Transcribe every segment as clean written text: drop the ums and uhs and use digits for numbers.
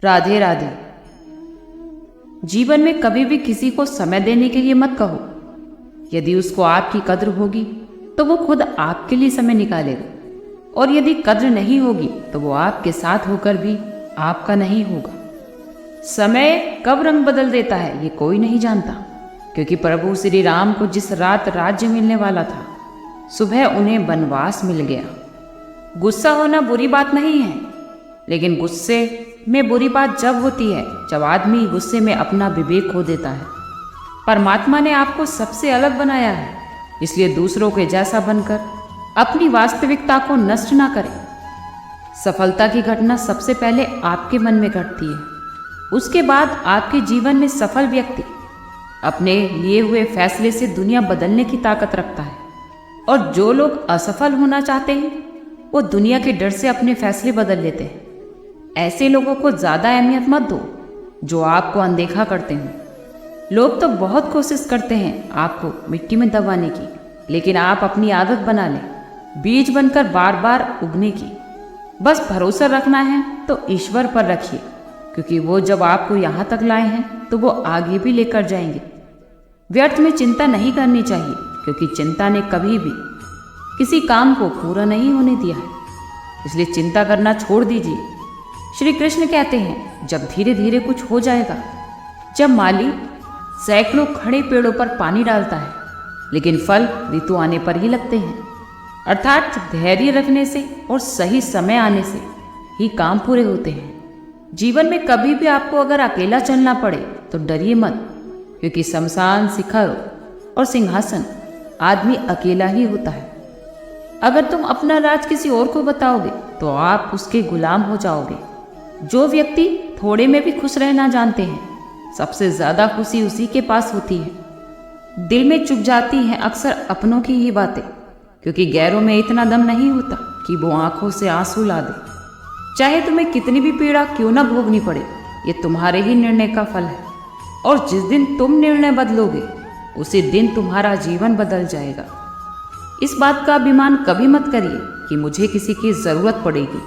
राधे राधे। जीवन में कभी भी किसी को समय देने के लिए मत कहो। यदि उसको आपकी कद्र होगी तो वो खुद आपके लिए समय निकालेगा, और यदि कद्र नहीं होगी तो वो आपके साथ होकर भी आपका नहीं होगा। समय कब रंग बदल देता है ये कोई नहीं जानता, क्योंकि प्रभु श्री राम को जिस रात राज्य मिलने वाला था, सुबह उन्हें वनवास मिल गया। गुस्सा होना बुरी बात नहीं है, लेकिन गुस्से में बुरी बात जब होती है जब आदमी गुस्से में अपना विवेक खो देता है। परमात्मा ने आपको सबसे अलग बनाया है, इसलिए दूसरों के जैसा बनकर अपनी वास्तविकता को नष्ट ना करें। सफलता की घटना सबसे पहले आपके मन में घटती है, उसके बाद आपके जीवन में सफल व्यक्ति अपने लिए हुए फैसले से दुनिया बदलने की ताकत रखता है। और जो लोग असफल होना चाहते हैं वो दुनिया के डर से अपने फैसले बदल लेते हैं। ऐसे लोगों को ज़्यादा अहमियत मत दो जो आपको अनदेखा करते हैं। लोग तो बहुत कोशिश करते हैं आपको मिट्टी में दबाने की, लेकिन आप अपनी आदत बना लें बीज बनकर बार बार उगने की। बस भरोसा रखना है तो ईश्वर पर रखिए, क्योंकि वो जब आपको यहाँ तक लाए हैं तो वो आगे भी लेकर जाएंगे। व्यर्थ में चिंता नहीं करनी चाहिए, क्योंकि चिंता ने कभी भी किसी काम को पूरा नहीं होने दिया है, इसलिए चिंता करना छोड़ दीजिए। श्री कृष्ण कहते हैं, जब धीरे धीरे कुछ हो जाएगा, जब माली सैकड़ों खड़े पेड़ों पर पानी डालता है लेकिन फल ऋतु आने पर ही लगते हैं। अर्थात धैर्य रखने से और सही समय आने से ही काम पूरे होते हैं। जीवन में कभी भी आपको अगर अकेला चलना पड़े तो डरिए मत, क्योंकि शमशान, शिखर और सिंहासन आदमी अकेला ही होता है। अगर तुम अपना राज किसी और को बताओगे तो आप उसके गुलाम हो जाओगे। जो व्यक्ति थोड़े में भी खुश रहना जानते हैं, सबसे ज्यादा खुशी उसी के पास होती है। दिल में चुभ जाती हैं अक्सर अपनों की ही बातें, क्योंकि गैरों में इतना दम नहीं होता कि वो आंखों से आंसू ला दे। चाहे तुम्हें कितनी भी पीड़ा क्यों न भोगनी पड़े, ये तुम्हारे ही निर्णय का फल है। और जिस दिन तुम निर्णय बदलोगे उसी दिन तुम्हारा जीवन बदल जाएगा। इस बात का अभिमान कभी मत करिए कि मुझे किसी की ज़रूरत पड़ेगी,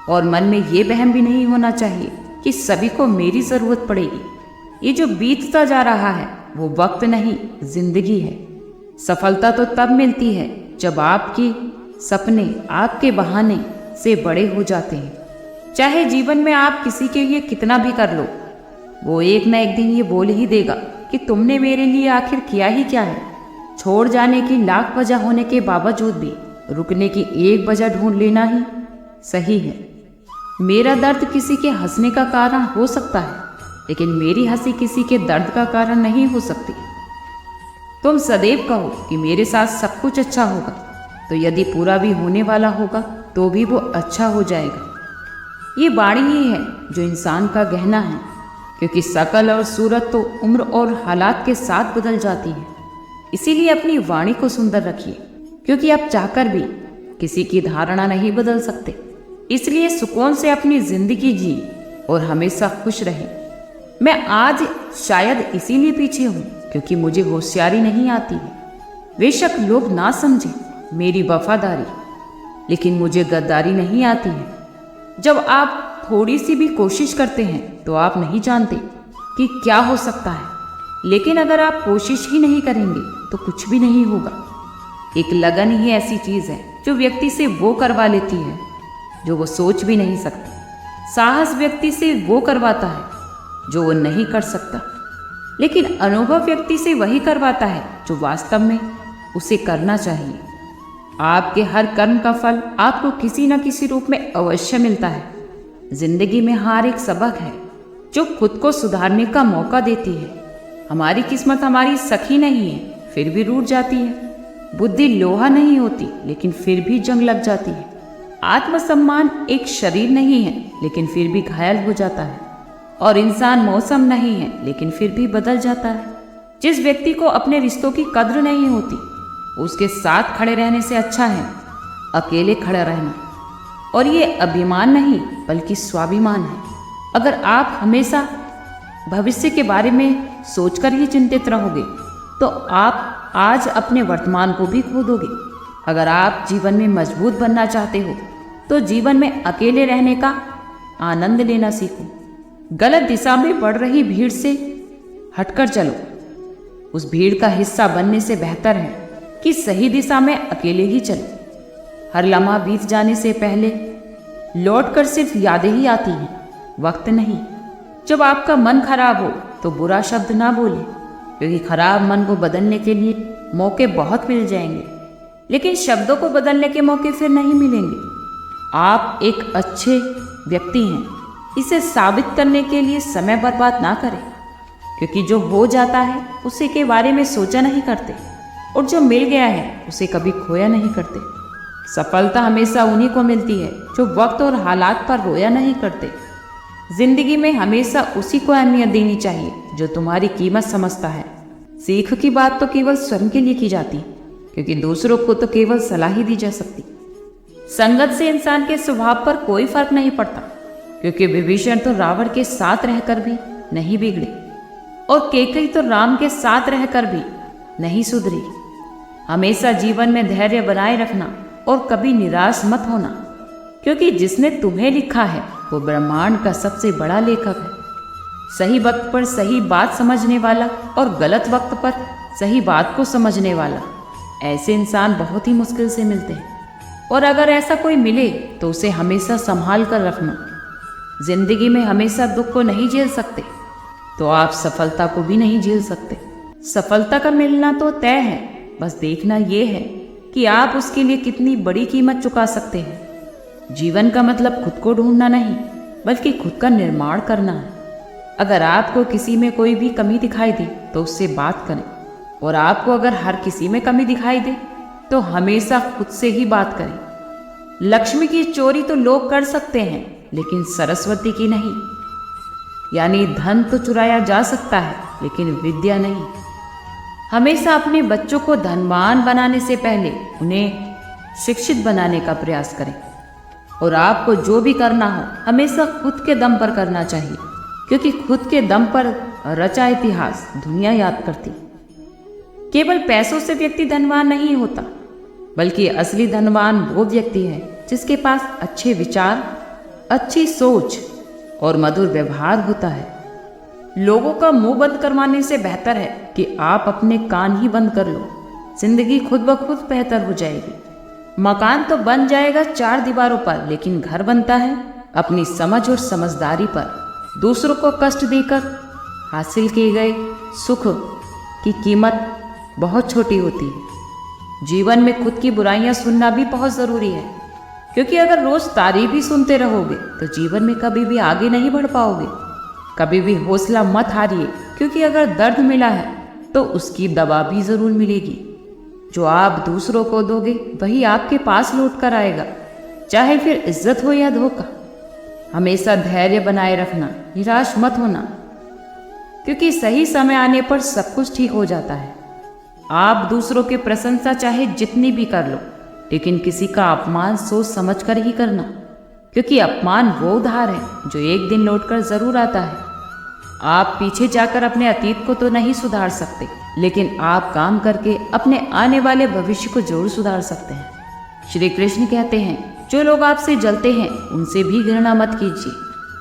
और मन में ये वहम भी नहीं होना चाहिए कि सभी को मेरी ज़रूरत पड़ेगी। ये जो बीतता जा रहा है वो वक्त नहीं, जिंदगी है। सफलता तो तब मिलती है जब आपकी सपने आपके बहाने से बड़े हो जाते हैं। चाहे जीवन में आप किसी के लिए कितना भी कर लो, वो एक न एक दिन ये बोल ही देगा कि तुमने मेरे लिए आखिर किया ही क्या है। छोड़ जाने की लाख वजह होने के बावजूद भी रुकने की एक वजह ढूंढ लेना ही सही है। मेरा दर्द किसी के हंसने का कारण हो सकता है, लेकिन मेरी हंसी किसी के दर्द का कारण नहीं हो सकती। तुम सदैव कहो कि मेरे साथ सब कुछ अच्छा होगा, तो यदि पूरा भी होने वाला होगा तो भी वो अच्छा हो जाएगा। ये वाणी ही है जो इंसान का गहना है, क्योंकि शकल और सूरत तो उम्र और हालात के साथ बदल जाती है। इसीलिए अपनी वाणी को सुंदर रखिए, क्योंकि आप चाहकर भी किसी की धारणा नहीं बदल सकते। इसलिए सुकून से अपनी जिंदगी जी और हमेशा खुश रहें। मैं आज शायद इसीलिए पीछे हूँ क्योंकि मुझे होशियारी नहीं आती है। बेशक लोग ना समझें मेरी वफादारी, लेकिन मुझे गद्दारी नहीं आती है। जब आप थोड़ी सी भी कोशिश करते हैं तो आप नहीं जानते कि क्या हो सकता है, लेकिन अगर आप कोशिश ही नहीं करेंगे तो कुछ भी नहीं होगा। एक लगन ही ऐसी चीज़ है जो व्यक्ति से वो करवा लेती है जो वो सोच भी नहीं सकता। साहस व्यक्ति से वो करवाता है जो वो नहीं कर सकता, लेकिन अनुभव व्यक्ति से वही करवाता है जो वास्तव में उसे करना चाहिए। आपके हर कर्म का फल आपको किसी न किसी रूप में अवश्य मिलता है। जिंदगी में हार एक सबक है जो खुद को सुधारने का मौका देती है। हमारी किस्मत हमारी सखी नहीं है, फिर भी रूठ जाती है। बुद्धि लोहा नहीं होती, लेकिन फिर भी जंग लग जाती है। आत्मसम्मान एक शरीर नहीं है, लेकिन फिर भी घायल हो जाता है। और इंसान मौसम नहीं है, लेकिन फिर भी बदल जाता है। जिस व्यक्ति को अपने रिश्तों की कद्र नहीं होती, उसके साथ खड़े रहने से अच्छा है अकेले खड़ा रहना। और ये अभिमान नहीं बल्कि स्वाभिमान है। अगर आप हमेशा भविष्य के बारे में सोचकर ही चिंतित रहोगे तो आप आज अपने वर्तमान को भी खो दोगे। अगर आप जीवन में मजबूत बनना चाहते हो तो जीवन में अकेले रहने का आनंद लेना सीखो। गलत दिशा में बढ़ रही भीड़ से हटकर चलो। उस भीड़ का हिस्सा बनने से बेहतर है कि सही दिशा में अकेले ही चलो। हर लम्हा बीत जाने से पहले लौटकर सिर्फ यादें ही आती हैं, वक्त नहीं। जब आपका मन खराब हो तो बुरा शब्द ना बोले, क्योंकि खराब मन को बदलने के लिए मौके बहुत मिल जाएंगे, लेकिन शब्दों को बदलने के मौके फिर नहीं मिलेंगे। आप एक अच्छे व्यक्ति हैं, इसे साबित करने के लिए समय बर्बाद ना करें, क्योंकि जो हो जाता है उसे के बारे में सोचा नहीं करते, और जो मिल गया है उसे कभी खोया नहीं करते। सफलता हमेशा उन्हीं को मिलती है जो वक्त और हालात पर रोया नहीं करते। जिंदगी में हमेशा उसी को अहमियत देनी चाहिए जो तुम्हारी कीमत समझता है। सीख की बात तो केवल स्वयं के लिए की जाती, क्योंकि दूसरों को तो केवल सलाह ही दी जा सकती। संगत से इंसान के स्वभाव पर कोई फर्क नहीं पड़ता, क्योंकि विभीषण तो रावण के साथ रहकर भी नहीं बिगड़े, और कैकेयी तो राम के साथ रहकर भी नहीं सुधरी। हमेशा जीवन में धैर्य बनाए रखना और कभी निराश मत होना, क्योंकि जिसने तुम्हें लिखा है वो ब्रह्मांड का सबसे बड़ा लेखक है। सही वक्त पर सही बात समझने वाला और गलत वक्त पर सही बात को समझने वाला, ऐसे इंसान बहुत ही मुश्किल से मिलते हैं, और अगर ऐसा कोई मिले तो उसे हमेशा संभाल कर रखना। जिंदगी में हमेशा दुख को नहीं झेल सकते तो आप सफलता को भी नहीं झेल सकते। सफलता का मिलना तो तय है, बस देखना यह है कि आप उसके लिए कितनी बड़ी कीमत चुका सकते हैं। जीवन का मतलब खुद को ढूंढना नहीं, बल्कि खुद का निर्माण करना है। अगर आपको किसी में कोई भी कमी दिखाई दे तो उससे बात करें, और आपको अगर हर किसी में कमी दिखाई दे तो हमेशा खुद से ही बात करें। लक्ष्मी की चोरी तो लोग कर सकते हैं, लेकिन सरस्वती की नहीं। यानी धन तो चुराया जा सकता है, लेकिन विद्या नहीं। हमेशा अपने बच्चों को धनवान बनाने से पहले उन्हें शिक्षित बनाने का प्रयास करें, और आपको जो भी करना हो हमेशा खुद के दम पर करना चाहिए, क्योंकि खुद के दम पर रचा इतिहास दुनिया याद करती। केवल पैसों से व्यक्ति धनवान नहीं होता, बल्कि असली धनवान वो व्यक्ति है जिसके पास अच्छे विचार, अच्छी सोच और मधुर व्यवहार होता है। लोगों का मुंह बंद करवाने से बेहतर है कि आप अपने कान ही बंद कर लो। जिंदगी खुद ब खुद बेहतर हो जाएगी। मकान तो बन जाएगा 4 दीवारों पर, लेकिन घर बनता है अपनी समझ और समझदारी पर। दूसरों को कष्ट देकर हासिल किए गए सुख की कीमत बहुत छोटी होती है। जीवन में खुद की बुराइयां सुनना भी बहुत ज़रूरी है, क्योंकि अगर रोज़ तारीफ ही सुनते रहोगे तो जीवन में कभी भी आगे नहीं बढ़ पाओगे। कभी भी हौसला मत हारिए, क्योंकि अगर दर्द मिला है तो उसकी दवा भी ज़रूर मिलेगी। जो आप दूसरों को दोगे वही आपके पास लौट कर आएगा, चाहे फिर इज्जत हो या धोखा। हमेशा धैर्य बनाए रखना, निराश मत होना, क्योंकि सही समय आने पर सब कुछ ठीक हो जाता है। आप दूसरों की प्रशंसा चाहे जितनी भी कर लो, लेकिन किसी का अपमान सोच समझ कर ही करना, क्योंकि अपमान वो उधार है जो एक दिन लौटकर जरूर आता है। आप पीछे जाकर अपने अतीत को तो नहीं सुधार सकते, लेकिन आप काम करके अपने आने वाले भविष्य को जरूर सुधार सकते हैं। श्री कृष्ण कहते हैं, जो लोग आपसे जलते हैं उनसे भी घृणा मत कीजिए,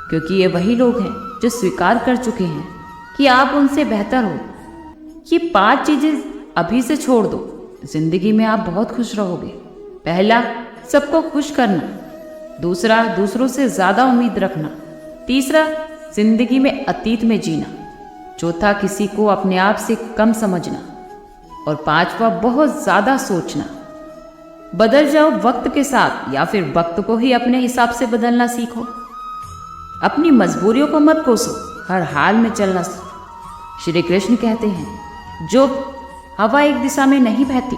क्योंकि ये वही लोग हैं जो स्वीकार कर चुके हैं कि आप उनसे बेहतर हो। ये 5 चीजें अभी से छोड़ दो, जिंदगी में आप बहुत खुश रहोगे। पहला, सबको खुश करना। दूसरा, दूसरों से ज्यादा उम्मीद रखना। तीसरा, जिंदगी में अतीत में जीना। चौथा, किसी को अपने आप से कम समझना। और 5वां, बहुत ज्यादा सोचना। बदल जाओ वक्त के साथ, या फिर वक्त को ही अपने हिसाब से बदलना सीखो। अपनी मजबूरियों को मत कोसो, हर हाल में चलना सीखो। श्री कृष्ण कहते हैं, जो हवा एक दिशा में नहीं बहती,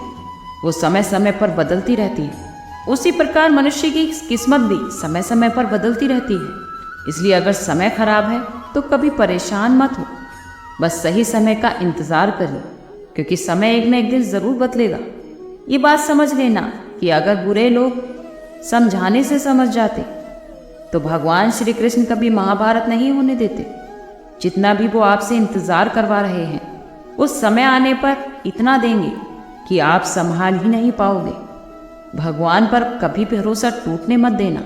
वो समय समय पर बदलती रहती है। उसी प्रकार मनुष्य की किस्मत भी समय समय पर बदलती रहती है। इसलिए अगर समय खराब है तो कभी परेशान मत हो, बस सही समय का इंतज़ार करिए, क्योंकि समय एक न एक दिन ज़रूर बदलेगा। ये बात समझ लेना कि अगर बुरे लोग समझाने से समझ जाते तो भगवान श्री कृष्ण कभी महाभारत नहीं होने देते। जितना भी वो आपसे इंतज़ार करवा रहे हैं, उस समय आने पर इतना देंगे कि आप संभाल ही नहीं पाओगे। भगवान पर कभी भरोसा टूटने मत देना।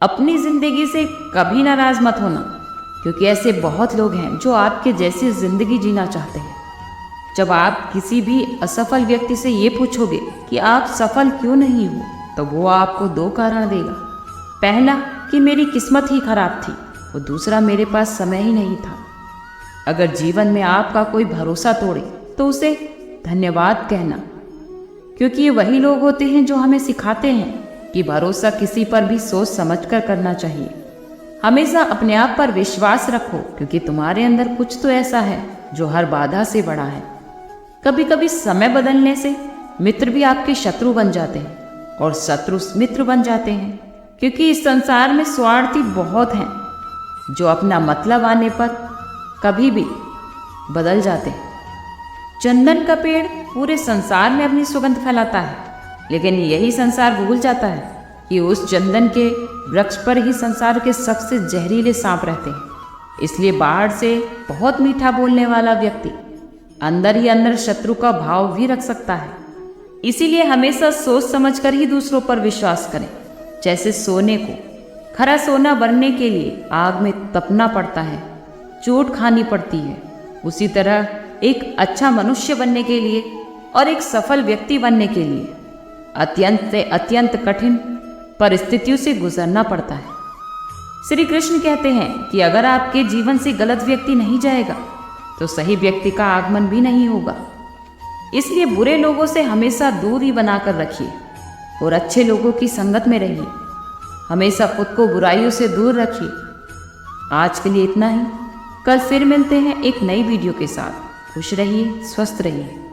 अपनी जिंदगी से कभी नाराज मत होना, क्योंकि ऐसे बहुत लोग हैं जो आपके जैसी जिंदगी जीना चाहते हैं। जब आप किसी भी असफल व्यक्ति से ये पूछोगे कि आप सफल क्यों नहीं हो, तो वो आपको दो कारण देगा। पहला कि मेरी किस्मत ही खराब थी, और दूसरा मेरे पास समय ही नहीं था। अगर जीवन में आपका कोई भरोसा तोड़े तो उसे धन्यवाद कहना, क्योंकि ये वही लोग होते हैं जो हमें सिखाते हैं कि भरोसा किसी पर भी सोच समझकर करना चाहिए। हमेशा अपने आप पर विश्वास रखो, क्योंकि तुम्हारे अंदर कुछ तो ऐसा है जो हर बाधा से बड़ा है। कभी कभी समय बदलने से मित्र भी आपके शत्रु बन जाते हैं और शत्रु मित्र बन जाते हैं, क्योंकि इस संसार में स्वार्थी बहुत हैं जो अपना मतलब आने पर कभी भी बदल जाते हैं। चंदन का पेड़ पूरे संसार में अपनी सुगंध फैलाता है, लेकिन यही संसार भूल जाता है कि उस चंदन के वृक्ष पर ही संसार के सबसे जहरीले सांप रहते हैं। इसलिए बाहर से बहुत मीठा बोलने वाला व्यक्ति अंदर ही अंदर शत्रु का भाव भी रख सकता है। इसीलिए हमेशा सोच समझकर ही दूसरों पर विश्वास करें। जैसे सोने को खरा सोना बनने के लिए आग में तपना पड़ता है, चोट खानी पड़ती है, उसी तरह एक अच्छा मनुष्य बनने के लिए और एक सफल व्यक्ति बनने के लिए अत्यंत से अत्यंत कठिन परिस्थितियों से गुजरना पड़ता है। श्री कृष्ण कहते हैं कि अगर आपके जीवन से गलत व्यक्ति नहीं जाएगा तो सही व्यक्ति का आगमन भी नहीं होगा। इसलिए बुरे लोगों से हमेशा दूरी बनाकर रखिए और अच्छे लोगों की संगत में रहिए। हमेशा खुद को बुराइयों से दूर रखिए। आज के लिए इतना ही। कल फिर मिलते हैं एक नई वीडियो के साथ। खुश रहिए, स्वस्थ रहिए।